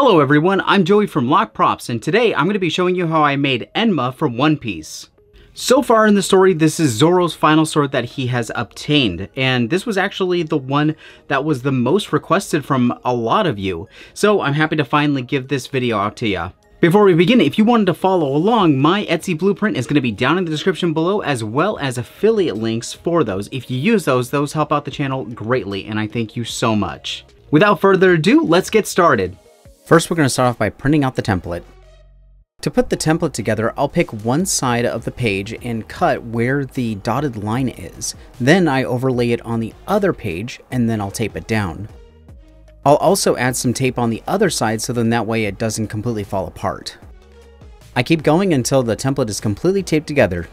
Hello everyone, I'm Joey from Lock Props, and today I'm going to be showing you how I made Enma from One Piece. So far in the story, this is Zoro's final sword that he has obtained, and this was actually the one that was the most requested from a lot of you, so I'm happy to finally give this video out to ya. Before we begin, if you wanted to follow along, my Etsy blueprint is going to be down in the description below, as well as affiliate links for those. If you use those help out the channel greatly, and I thank you so much. Without further ado, let's get started. First, we're going to start off by printing out the template. To put the template together, I'll pick one side of the page and cut where the dotted line is. Then I overlay it on the other page, and then I'll tape it down. I'll also add some tape on the other side so then that way it doesn't completely fall apart. I keep going until the template is completely taped together.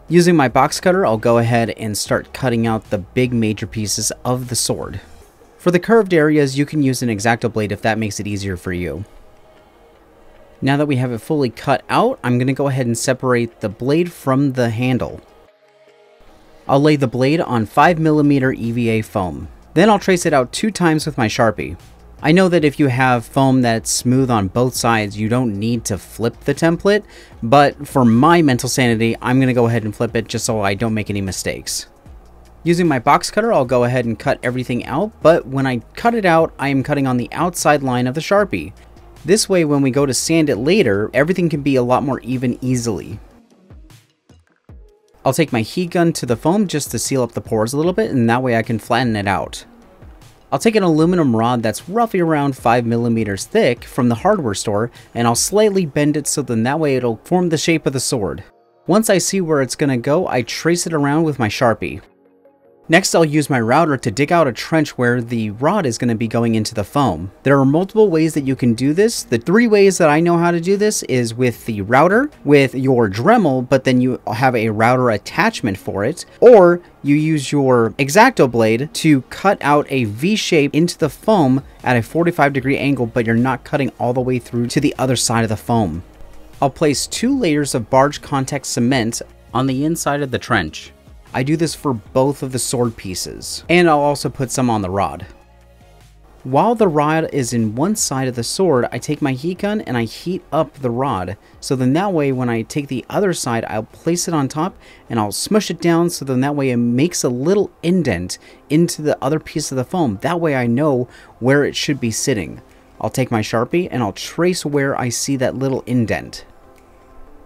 Using my box cutter, I'll go ahead and start cutting out the big major pieces of the sword. For the curved areas, you can use an X-Acto blade if that makes it easier for you. Now that we have it fully cut out, I'm going to go ahead and separate the blade from the handle. I'll lay the blade on 5mm EVA foam. Then I'll trace it out 2 times with my Sharpie. I know that if you have foam that's smooth on both sides, you don't need to flip the template, but for my mental sanity, I'm going to go ahead and flip it just so I don't make any mistakes. Using my box cutter, I'll go ahead and cut everything out, but when I cut it out, I am cutting on the outside line of the Sharpie. This way, when we go to sand it later, everything can be a lot more even easily. I'll take my heat gun to the foam just to seal up the pores a little bit, and that way I can flatten it out. I'll take an aluminum rod that's roughly around 5mm thick from the hardware store, and I'll slightly bend it so then that way it'll form the shape of the sword. Once I see where it's going to go, I trace it around with my Sharpie. Next, I'll use my router to dig out a trench where the rod is going to be going into the foam. There are multiple ways that you can do this. The 3 ways that I know how to do this is with the router, with your Dremel, but then you have a router attachment for it, or you use your X-Acto blade to cut out a V shape into the foam at a 45-degree angle, but you're not cutting all the way through to the other side of the foam. I'll place 2 layers of barge contact cement on the inside of the trench. I do this for both of the sword pieces, and I'll also put some on the rod. While the rod is in one side of the sword, I take my heat gun and I heat up the rod, so then that way when I take the other side, I'll place it on top and I'll smush it down so then that way it makes a little indent into the other piece of the foam. That way I know where it should be sitting. I'll take my Sharpie and I'll trace where I see that little indent.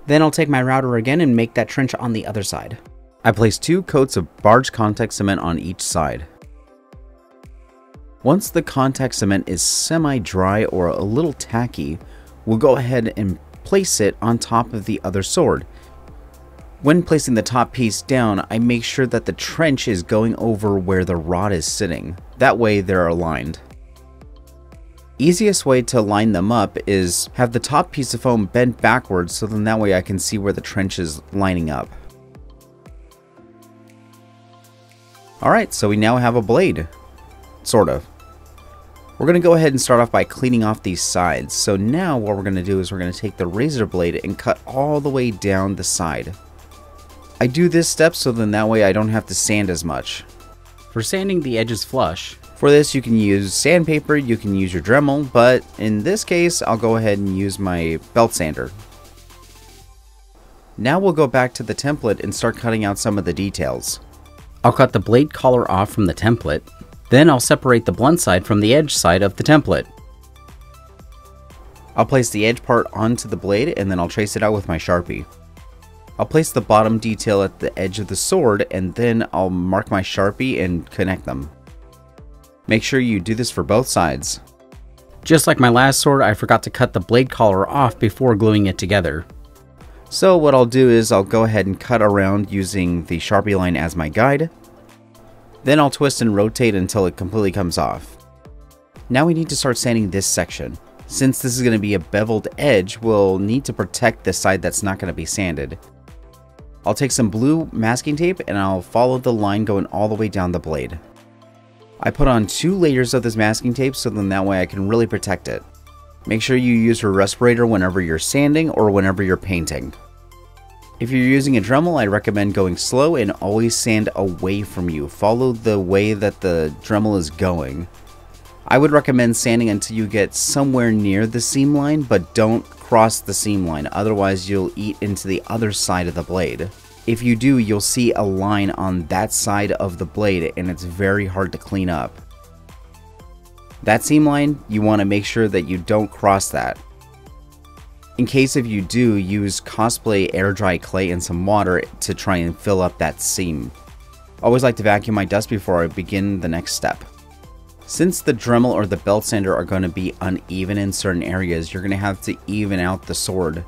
Then I'll take my router again and make that trench on the other side. I place 2 coats of barge contact cement on each side. Once the contact cement is semi-dry or a little tacky, we'll go ahead and place it on top of the other sword. When placing the top piece down, I make sure that the trench is going over where the rod is sitting. That way they're aligned. Easiest way to line them up is have the top piece of foam bent backwards so then that way I can see where the trench is lining up. Alright, so we now have a blade. Sort of. We're going to go ahead and start off by cleaning off these sides. So now what we're going to do is we're going to take the razor blade and cut all the way down the side. I do this step so then that way I don't have to sand as much. For sanding the edges flush, for this you can use sandpaper, you can use your Dremel, but in this case I'll go ahead and use my belt sander. Now we'll go back to the template and start cutting out some of the details. I'll cut the blade collar off from the template, then I'll separate the blunt side from the edge side of the template. I'll place the edge part onto the blade and then I'll trace it out with my Sharpie. I'll place the bottom detail at the edge of the sword and then I'll mark my Sharpie and connect them. Make sure you do this for both sides. Just like my last sword, I forgot to cut the blade collar off before gluing it together. So what I'll do is I'll go ahead and cut around using the Sharpie line as my guide. Then I'll twist and rotate until it completely comes off. Now we need to start sanding this section. Since this is going to be a beveled edge, we'll need to protect the side that's not going to be sanded. I'll take some blue masking tape and I'll follow the line going all the way down the blade. I put on 2 layers of this masking tape so then that way I can really protect it. Make sure you use your respirator whenever you're sanding or whenever you're painting. If you're using a Dremel, I recommend going slow and always sand away from you. Follow the way that the Dremel is going. I would recommend sanding until you get somewhere near the seam line, but don't cross the seam line, otherwise you'll eat into the other side of the blade. If you do, you'll see a line on that side of the blade and it's very hard to clean up. That seam line, you want to make sure that you don't cross that. In case if you do, use Cosplay air dry clay and some water to try and fill up that seam. Always like to vacuum my dust before I begin the next step. Since the Dremel or the belt sander are going to be uneven in certain areas, you're going to have to even out the sword.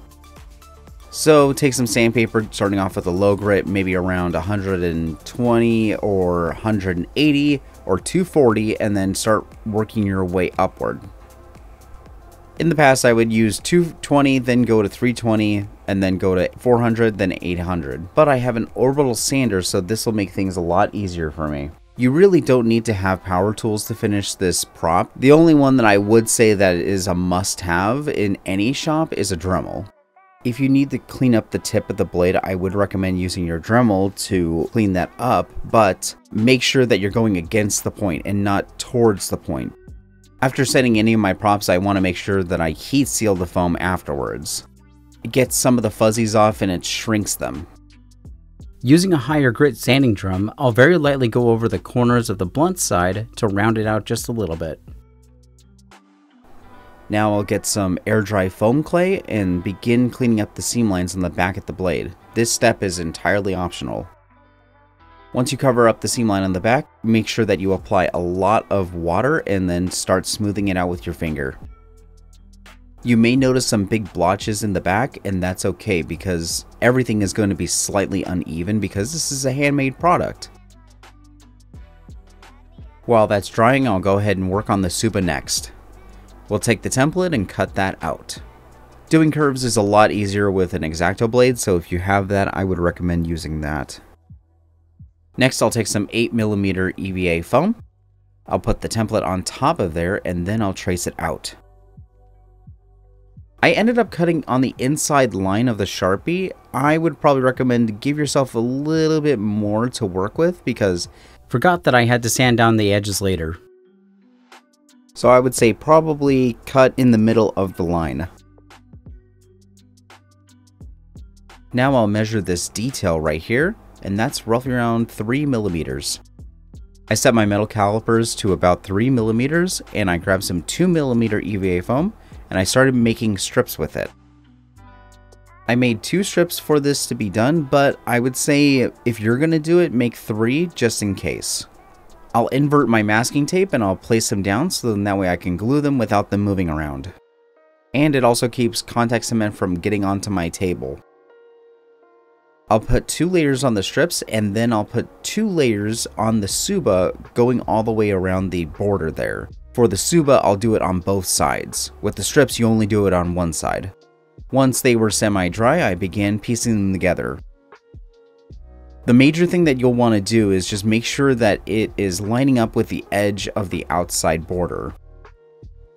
So take some sandpaper, starting off with a low grit, maybe around 120 or 180 or 240, and then start working your way upward. In the past, I would use 220, then go to 320, and then go to 400, then 800. But I have an orbital sander, so this will make things a lot easier for me. You really don't need to have power tools to finish this prop. The only one that I would say that is a must-have in any shop is a Dremel. If you need to clean up the tip of the blade, I would recommend using your Dremel to clean that up, but make sure that you're going against the point and not towards the point. After setting any of my props, I want to make sure that I heat seal the foam afterwards. It gets some of the fuzzies off and it shrinks them. Using a higher grit sanding drum, I'll very lightly go over the corners of the blunt side to round it out just a little bit. Now I'll get some air dry foam clay and begin cleaning up the seam lines on the back of the blade. This step is entirely optional. Once you cover up the seam line on the back, make sure that you apply a lot of water and then start smoothing it out with your finger. You may notice some big blotches in the back, and that's okay because everything is going to be slightly uneven because this is a handmade product. While that's drying, I'll go ahead and work on the Tsuba next. We'll take the template and cut that out. Doing curves is a lot easier with an X-Acto blade, so if you have that, I would recommend using that. Next, I'll take some 8mm EVA foam. I'll put the template on top of there, and then I'll trace it out. I ended up cutting on the inside line of the Sharpie. I would probably recommend give yourself a little bit more to work with because forgot that I had to sand down the edges later. So I would say probably cut in the middle of the line. Now I'll measure this detail right here, and that's roughly around 3mm. I set my metal calipers to about 3mm, and I grabbed some 2mm EVA foam, and I started making strips with it. I made 2 strips for this to be done, but I would say if you're going to do it, make 3 just in case. I'll invert my masking tape and I'll place them down so then that way I can glue them without them moving around. And it also keeps contact cement from getting onto my table. I'll put 2 layers on the strips and then I'll put 2 layers on the Tsuba going all the way around the border there. For the Tsuba, I'll do it on both sides. With the strips, you only do it on one side. Once they were semi-dry, I began piecing them together. The major thing that you'll want to do is just make sure that it is lining up with the edge of the outside border.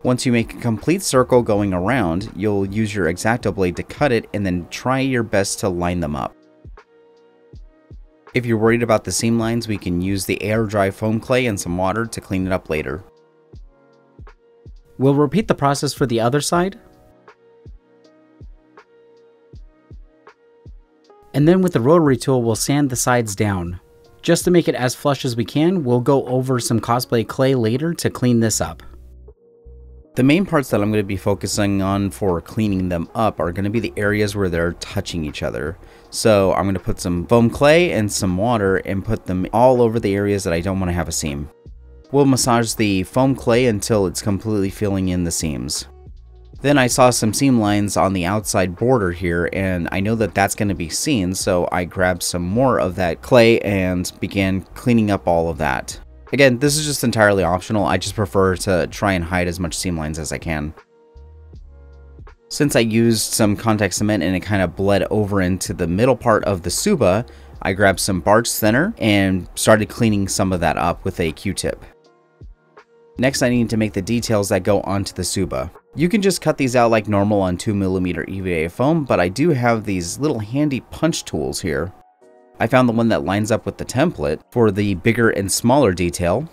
Once you make a complete circle going around, you'll use your X-Acto blade to cut it and then try your best to line them up. If you're worried about the seam lines, we can use the air dry foam clay and some water to clean it up later. We'll repeat the process for the other side. And then with the rotary tool, we'll sand the sides down. Just to make it as flush as we can, we'll go over some cosplay clay later to clean this up. The main parts that I'm going to be focusing on for cleaning them up are going to be the areas where they're touching each other. So I'm going to put some foam clay and some water and put them all over the areas that I don't want to have a seam. We'll massage the foam clay until it's completely filling in the seams. Then I saw some seam lines on the outside border here, and I know that that's going to be seen, so I grabbed some more of that clay and began cleaning up all of that. Again, this is just entirely optional. I just prefer to try and hide as much seam lines as I can. Since I used some contact cement and it kind of bled over into the middle part of the Tsuba, I grabbed some Bart's thinner and started cleaning some of that up with a Q-tip. Next, I need to make the details that go onto the Tsuba. You can just cut these out like normal on 2mm EVA foam, but I do have these little handy punch tools here. I found the one that lines up with the template for the bigger and smaller detail.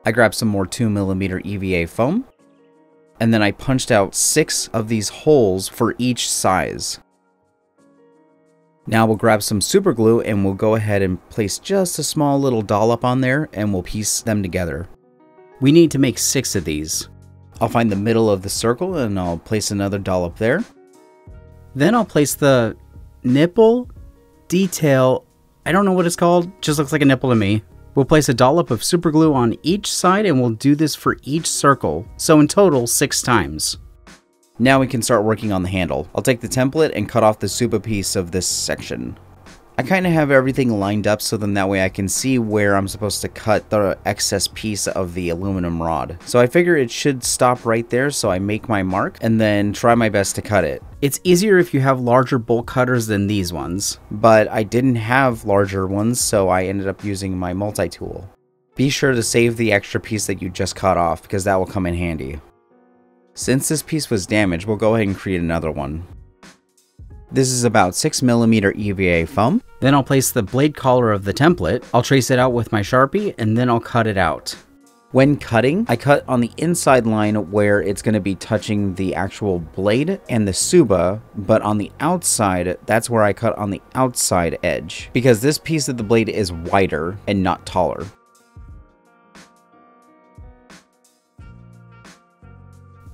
I grabbed some more 2mm EVA foam, and then I punched out 6 of these holes for each size. Now we'll grab some super glue and we'll go ahead and place just a small little dollop on there and we'll piece them together. We need to make 6 of these. I'll find the middle of the circle and I'll place another dollop there. Then I'll place the nipple detail, I don't know what it's called, just looks like a nipple to me. We'll place a dollop of super glue on each side and we'll do this for each circle, so in total 6 times. Now we can start working on the handle. I'll take the template and cut off the super piece of this section. I kind of have everything lined up so then that way I can see where I'm supposed to cut the excess piece of the aluminum rod. So I figure it should stop right there, so I make my mark and then try my best to cut it. It's easier if you have larger bolt cutters than these ones, but I didn't have larger ones, so I ended up using my multi-tool. Be sure to save the extra piece that you just cut off because that will come in handy. Since this piece was damaged, we'll go ahead and create another one. This is about 6mm EVA foam. Then I'll place the blade collar of the template. I'll trace it out with my Sharpie and then I'll cut it out. When cutting, I cut on the inside line where it's going to be touching the actual blade and the Tsuba, but on the outside, that's where I cut on the outside edge, because this piece of the blade is wider and not taller.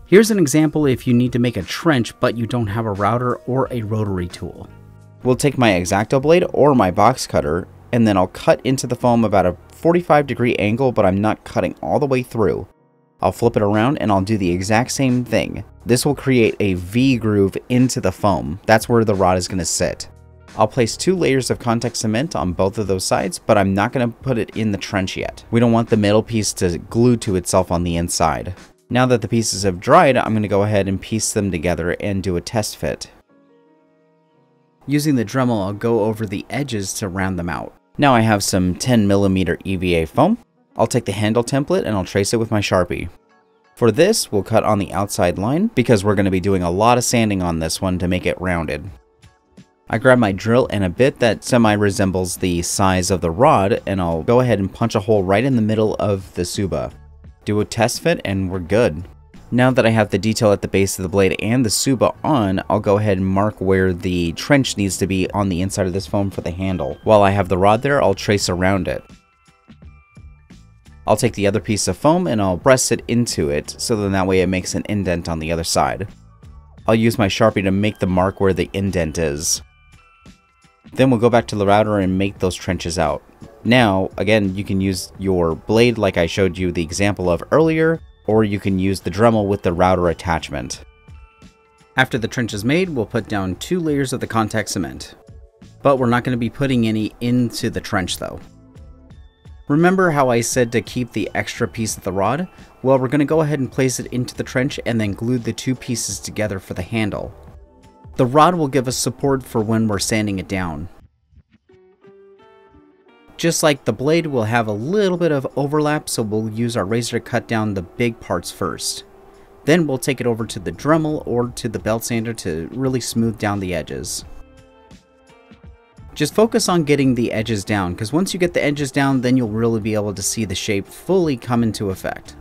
Here's an example if you need to make a trench but you don't have a router or a rotary tool. We'll take my X-Acto blade or my box cutter and then I'll cut into the foam about a 45-degree angle, but I'm not cutting all the way through. I'll flip it around and I'll do the exact same thing. This will create a V groove into the foam. That's where the rod is going to sit. I'll place 2 layers of contact cement on both of those sides, but I'm not going to put it in the trench yet. We don't want the middle piece to glue to itself on the inside. Now that the pieces have dried, I'm going to go ahead and piece them together and do a test fit. Using the Dremel, I'll go over the edges to round them out. Now I have some 10mm EVA foam. I'll take the handle template and I'll trace it with my Sharpie. For this, we'll cut on the outside line because we're going to be doing a lot of sanding on this one to make it rounded. I grab my drill and a bit that semi-resembles the size of the rod, and I'll go ahead and punch a hole right in the middle of the Tsuba. Do a test fit and we're good. Now that I have the detail at the base of the blade and the Tsuba on, I'll go ahead and mark where the trench needs to be on the inside of this foam for the handle. While I have the rod there, I'll trace around it. I'll take the other piece of foam and I'll press it into it, so then that way it makes an indent on the other side. I'll use my Sharpie to make the mark where the indent is. Then we'll go back to the router and make those trenches out. Now, again, you can use your blade like I showed you the example of earlier, or you can use the Dremel with the router attachment. After the trench is made, we'll put down 2 layers of the contact cement. But we're not going to be putting any into the trench though. Remember how I said to keep the extra piece of the rod? Well, we're going to go ahead and place it into the trench and then glue the 2 pieces together for the handle. The rod will give us support for when we're sanding it down. Just like the blade, will have a little bit of overlap, so we'll use our razor to cut down the big parts first. Then we'll take it over to the Dremel or to the belt sander to really smooth down the edges. Just focus on getting the edges down, because once you get the edges down, then you'll really be able to see the shape fully come into effect.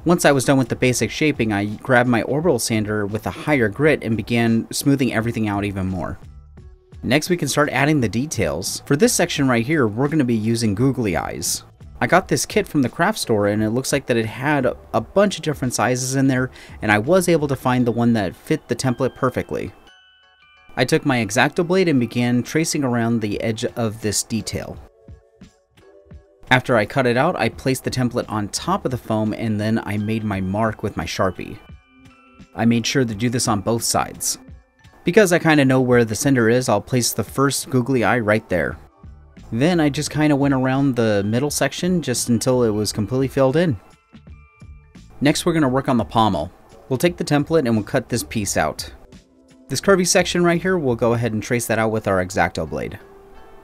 Once I was done with the basic shaping, I grabbed my orbital sander with a higher grit and began smoothing everything out even more. Next, we can start adding the details. For this section right here, we're going to be using googly eyes. I got this kit from the craft store and it looks like that it had a bunch of different sizes in there, and I was able to find the one that fit the template perfectly. I took my X-Acto blade and began tracing around the edge of this detail. After I cut it out, I placed the template on top of the foam and then I made my mark with my Sharpie. I made sure to do this on both sides. Because I kind of know where the center is, I'll place the first googly eye right there. Then I just kind of went around the middle section just until it was completely filled in. Next, we're going to work on the pommel. We'll take the template and we'll cut this piece out. This curvy section right here, we'll go ahead and trace that out with our X-Acto blade.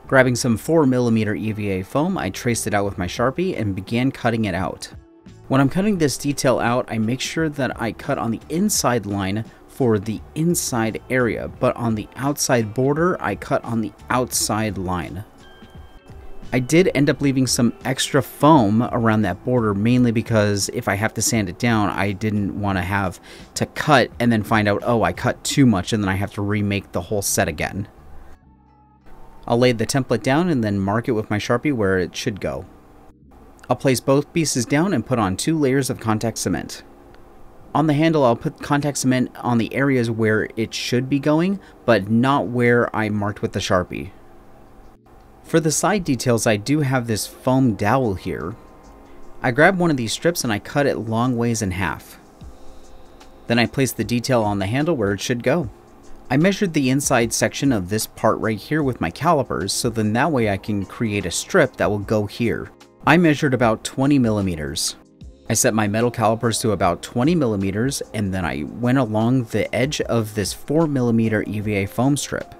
Grabbing some 4mm EVA foam, I traced it out with my Sharpie and began cutting it out. When I'm cutting this detail out, I make sure that I cut on the inside line for the inside area, but on the outside border, I cut on the outside line. I did end up leaving some extra foam around that border, mainly because if I have to sand it down, I didn't want to have to cut and then find out, oh, I cut too much and then I have to remake the whole set again. I'll lay the template down and then mark it with my Sharpie where it should go. I'll place both pieces down and put on 2 layers of contact cement. On the handle, I'll put contact cement on the areas where it should be going, but not where I marked with the Sharpie. For the side details, I do have this foam dowel here. I grabbed one of these strips and I cut it long ways in half. Then I placed the detail on the handle where it should go. I measured the inside section of this part right here with my calipers, so then that way I can create a strip that will go here. I measured about 20 millimeters. I set my metal calipers to about 20 millimeters and then I went along the edge of this 4 millimeter EVA foam strip.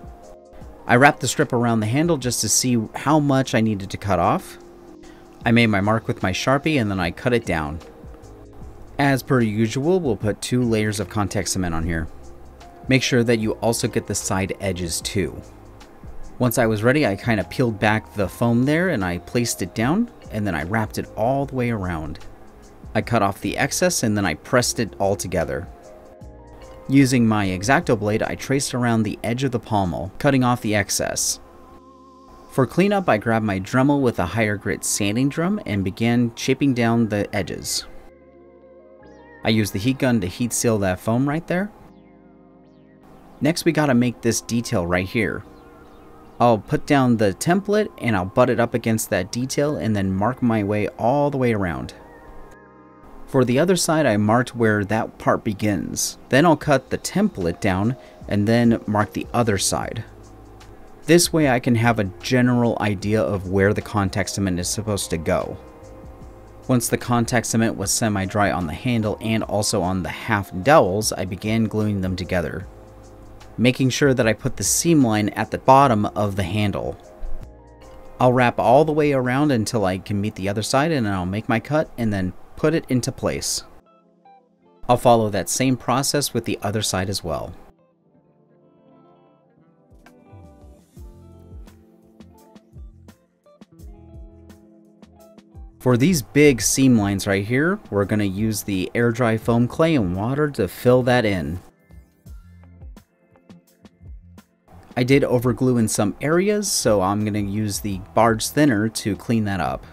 I wrapped the strip around the handle just to see how much I needed to cut off. I made my mark with my Sharpie and then I cut it down. As per usual, we'll put 2 layers of contact cement on here. Make sure that you also get the side edges too. Once I was ready, I kind of peeled back the foam there and I placed it down and then I wrapped it all the way around. I cut off the excess and then I pressed it all together. Using my X-Acto blade, I traced around the edge of the pommel, cutting off the excess. For cleanup, I grabbed my Dremel with a higher grit sanding drum and began shaping down the edges. I used the heat gun to heat seal that foam right there. Next, we gotta make this detail right here. I'll put down the template and I'll butt it up against that detail and then mark my way all the way around. For the other side, I marked where that part begins. Then I'll cut the template down and then mark the other side. This way I can have a general idea of where the contact cement is supposed to go. Once the contact cement was semi-dry on the handle and also on the half dowels, I began gluing them together, making sure that I put the seam line at the bottom of the handle. I'll wrap all the way around until I can meet the other side and then I'll make my cut and then put it into place. I'll follow that same process with the other side as well. For these big seam lines right here, we're going to use the air dry foam clay and water to fill that in. I did overglue in some areas, so I'm going to use the barge thinner to clean that up.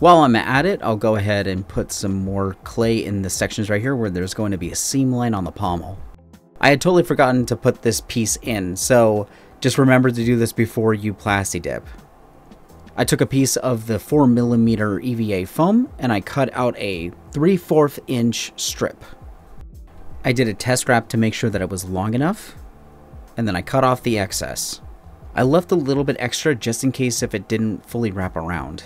While I'm at it, I'll go ahead and put some more clay in the sections right here where there's going to be a seam line on the pommel. I had totally forgotten to put this piece in, so just remember to do this before you plasti dip. I took a piece of the 4 millimeter EVA foam and I cut out a 3/4 inch strip. I did a test wrap to make sure that it was long enough, and then I cut off the excess. I left a little bit extra just in case if it didn't fully wrap around.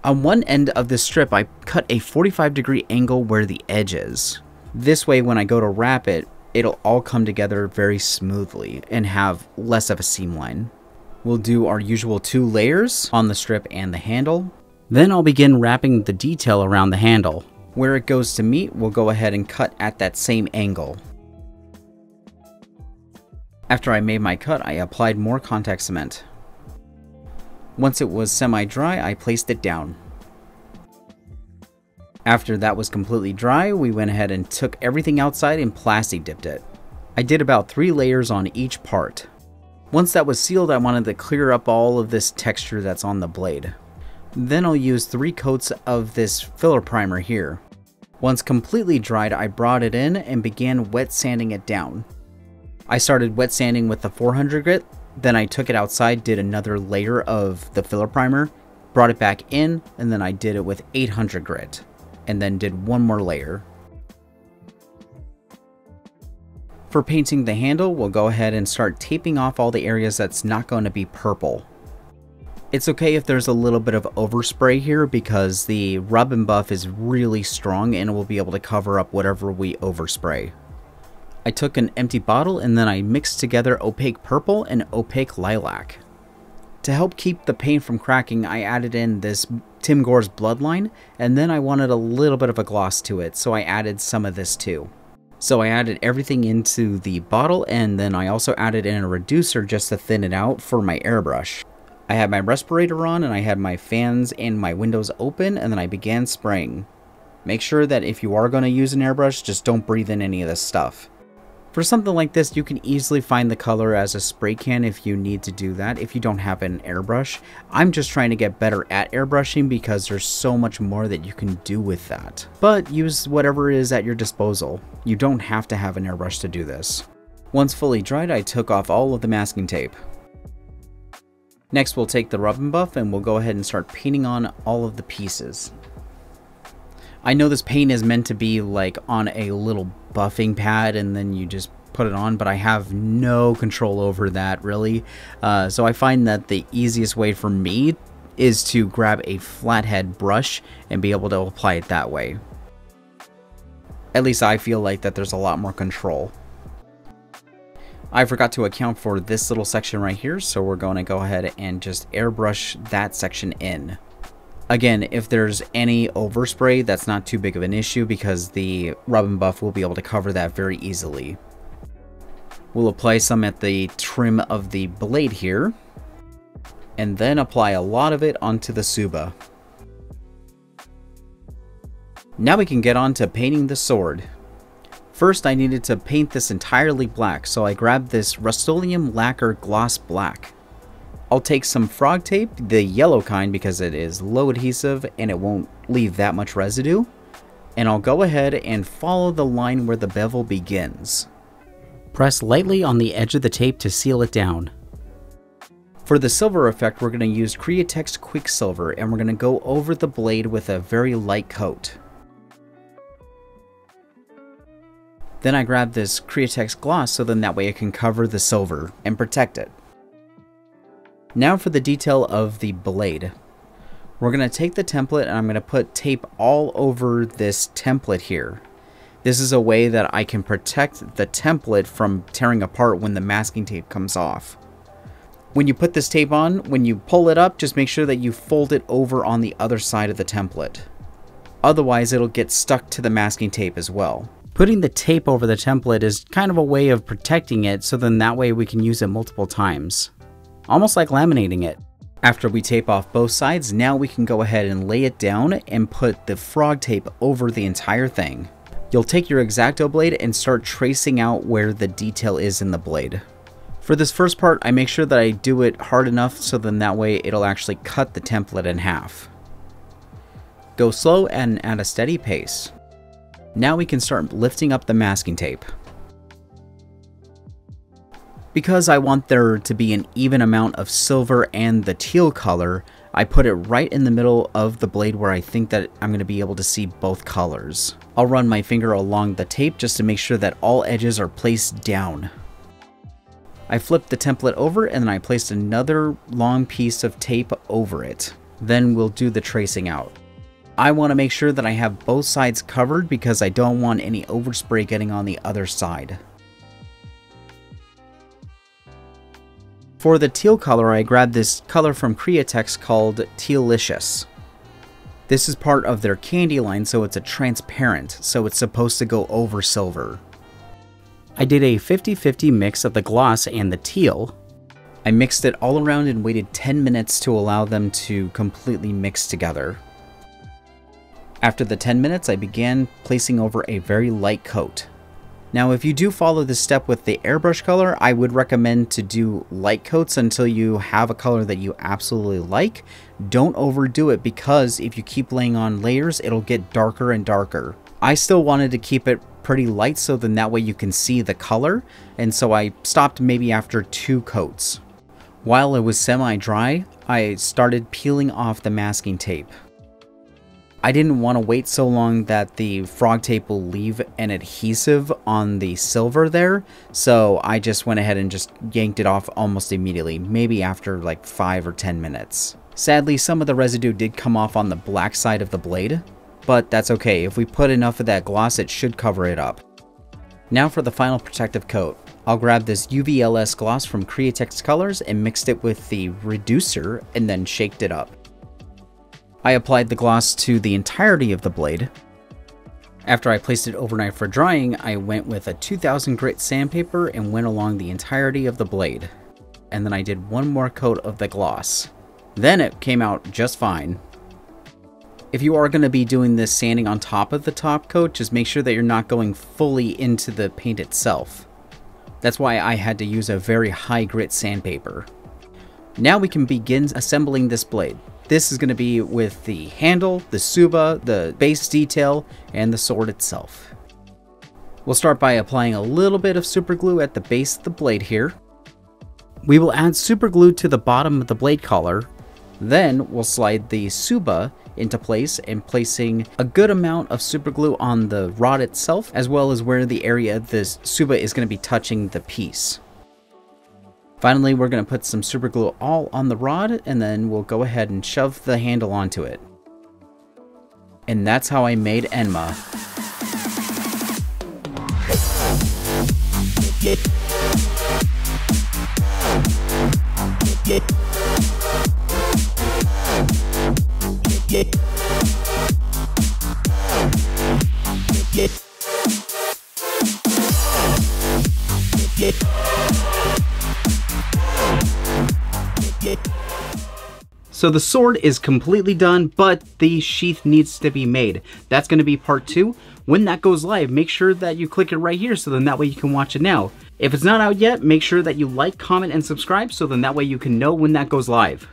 On one end of this strip, I cut a 45-degree angle where the edge is. This way, when I go to wrap it, it'll all come together very smoothly and have less of a seam line. We'll do our usual 2 layers on the strip and the handle. Then I'll begin wrapping the detail around the handle. Where it goes to meet, we'll go ahead and cut at that same angle. After I made my cut, I applied more contact cement. Once it was semi-dry, I placed it down. After that was completely dry, we went ahead and took everything outside and plasti dipped it. I did about 3 layers on each part. Once that was sealed, I wanted to clear up all of this texture that's on the blade. Then I'll use 3 coats of this filler primer here. Once completely dried, I brought it in and began wet sanding it down. I started wet sanding with the 400 grit. Then I took it outside, did another layer of the filler primer, brought it back in, and then I did it with 800 grit, and then did one more layer. For painting the handle, we'll go ahead and start taping off all the areas that's not going to be purple. It's okay if there's a little bit of overspray here because the rub and buff is really strong and it will be able to cover up whatever we overspray. I took an empty bottle and then I mixed together opaque purple and opaque lilac. To help keep the paint from cracking, I added in this Tim Gore's Bloodline, and then I wanted a little bit of a gloss to it, so I added some of this too. So I added everything into the bottle, and then I also added in a reducer just to thin it out for my airbrush. I had my respirator on and I had my fans and my windows open, and then I began spraying. Make sure that if you are going to use an airbrush, just don't breathe in any of this stuff. For something like this, you can easily find the color as a spray can if you need to do that, if you don't have an airbrush. I'm just trying to get better at airbrushing because there's so much more that you can do with that. But use whatever is at your disposal. You don't have to have an airbrush to do this. Once fully dried, I took off all of the masking tape. Next, we'll take the rub and buff and we'll go ahead and start painting on all of the pieces. I know this paint is meant to be like on a little buffing pad and then you just put it on, but I have no control over that really. So I find that the easiest way for me is to grab a flathead brush and be able to apply it that way. At least I feel like that there's a lot more control. I forgot to account for this little section right here, so we're going to go ahead and just airbrush that section in. Again, if there's any overspray, that's not too big of an issue because the rub and buff will be able to cover that very easily. We'll apply some at the trim of the blade here, and then apply a lot of it onto the Tsuba. Now we can get on to painting the sword. First, I needed to paint this entirely black, so I grabbed this Rust-Oleum Lacquer Gloss Black. I'll take some frog tape, the yellow kind because it is low adhesive and it won't leave that much residue, and I'll go ahead and follow the line where the bevel begins. Press lightly on the edge of the tape to seal it down. For the silver effect, we're going to use Createx Quicksilver and we're going to go over the blade with a very light coat. Then I grab this Createx gloss so then that way it can cover the silver and protect it. Now for the detail of the blade. We're going to take the template and I'm going to put tape all over this template here. This is a way that I can protect the template from tearing apart when the masking tape comes off. When you put this tape on, when you pull it up, just make sure that you fold it over on the other side of the template. Otherwise, it'll get stuck to the masking tape as well. Putting the tape over the template is kind of a way of protecting it, so then that way we can use it multiple times. Almost like laminating it. After we tape off both sides, now we can go ahead and lay it down and put the frog tape over the entire thing. You'll take your X-Acto blade and start tracing out where the detail is in the blade. For this first part, I make sure that I do it hard enough so then that way it'll actually cut the template in half. Go slow and at a steady pace. Now we can start lifting up the masking tape. Because I want there to be an even amount of silver and the teal color, I put it right in the middle of the blade where I think that I'm going to be able to see both colors. I'll run my finger along the tape just to make sure that all edges are placed down. I flipped the template over and then I placed another long piece of tape over it. Then we'll do the tracing out. I want to make sure that I have both sides covered because I don't want any overspray getting on the other side. For the teal color, I grabbed this color from Createx called Tealicious. This is part of their candy line, so it's a transparent, so it's supposed to go over silver. I did a 50-50 mix of the gloss and the teal. I mixed it all around and waited 10 minutes to allow them to completely mix together. After the 10 minutes, I began placing over a very light coat. Now, if you do follow this step with the airbrush color, I would recommend to do light coats until you have a color that you absolutely like. Don't overdo it because if you keep laying on layers, it'll get darker and darker. I still wanted to keep it pretty light so then that way you can see the color, and so I stopped maybe after 2 coats. While it was semi-dry, I started peeling off the masking tape. I didn't want to wait so long that the frog tape will leave an adhesive on the silver there, so I just went ahead and just yanked it off almost immediately, maybe after like 5 or 10 minutes. Sadly, some of the residue did come off on the black side of the blade, but that's okay. If we put enough of that gloss, it should cover it up. Now for the final protective coat. I'll grab this UVLS gloss from Createx Colors and mixed it with the reducer and then shaked it up. I applied the gloss to the entirety of the blade. After I placed it overnight for drying, I went with a 2000 grit sandpaper and went along the entirety of the blade. And then I did one more coat of the gloss. Then it came out just fine. If you are going to be doing this sanding on top of the top coat, just make sure that you're not going fully into the paint itself. That's why I had to use a very high grit sandpaper. Now we can begin assembling this blade. This is going to be with the handle, the tsuba, the base detail, and the sword itself. We'll start by applying a little bit of super glue at the base of the blade here. We will add super glue to the bottom of the blade collar. Then we'll slide the tsuba into place and placing a good amount of super glue on the rod itself, as well as where the area this tsuba is going to be touching the piece. Finally, we're going to put some super glue all on the rod, and then we'll go ahead and shove the handle onto it. And that's how I made Enma. So the sword is completely done, but the sheath needs to be made. That's going to be part 2. When that goes live, make sure that you click it right here so then that way you can watch it now. If it's not out yet, make sure that you like, comment, and subscribe so then that way you can know when that goes live.